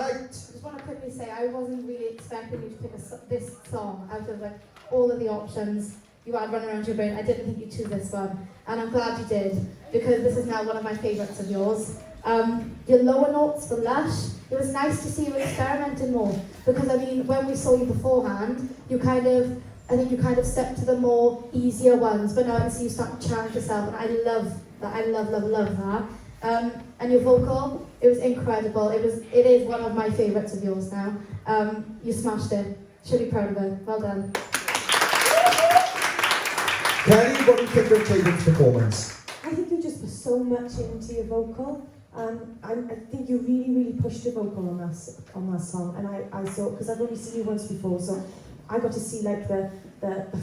right. I just want to quickly say, I wasn't really expecting you to pick this song out of like all of the options you had running around your brain. I didn't think you'd choose this one, and I'm glad you did, because this is now one of my favourites of yours. Your lower notes were lush. It was nice to see you experimenting more, because I mean, when we saw you beforehand, I think you kind of stepped to the more easier ones, but now I can see you start to challenge yourself, and I love that. I love that. And your vocal, it was incredible. It is one of my favourites of yours now. You smashed it. Should be proud of it. Well done. Kelly, what do you think of Kayden's performance? I think you just put so much into your vocal. I think you really pushed your vocal on that song, and I saw, because I've only seen you once before, so I got to see like the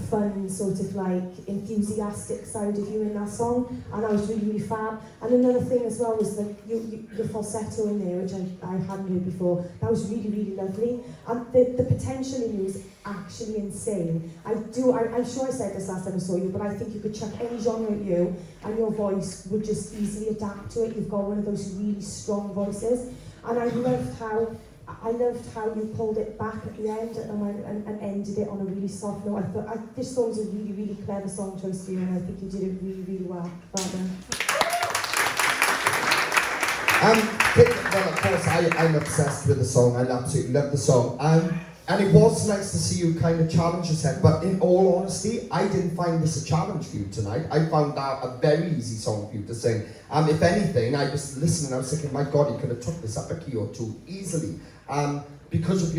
fun, sort of like enthusiastic side of you in that song, and I was really fab. And another thing as well was that your falsetto in there, which I hadn't heard before. That was really lovely, and the potential in you is actually insane. I'm sure I said this last time I saw you, but I think you could chuck any genre at you and your voice would just easily adapt to it. You've got one of those really strong voices, and I loved how you pulled it back at the end and ended it on a really soft note. I just thought it was a really clever song choice for you, and I think you did it really well. Well done. Well, of course, I'm obsessed with the song. I absolutely love the song. And it was nice to see you kind of challenge yourself, but in all honesty, I didn't find this a challenge for you tonight. I found that a very easy song for you to sing. If anything, I was listening, I was thinking, my God, you could have took this up a key or two easily. Because of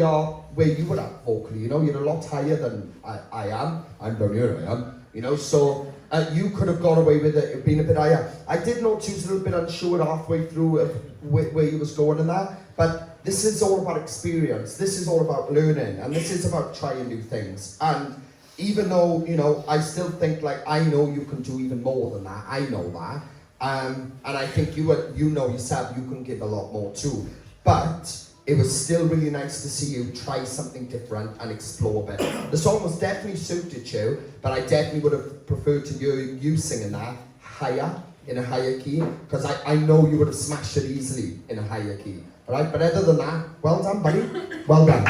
where you were at vocally, you know, you're a lot higher than I am. I'm down here, I am, you know, so you could have got away with it being a bit higher. I did notice you was a little bit unsure halfway through of where you was going and that, but this is all about experience, this is all about learning, and this is about trying new things. And even though, you know, I still think, like, I know you can do even more than that, I know that. And I think you know yourself, you can give a lot more too. But it was still really nice to see you try something different and explore a bit. The song was definitely suited you, but I definitely would have preferred to hear you singing that higher, in a higher key, because I know you would have smashed it easily in a higher key. Alright, but other than that, well done, buddy. Well done.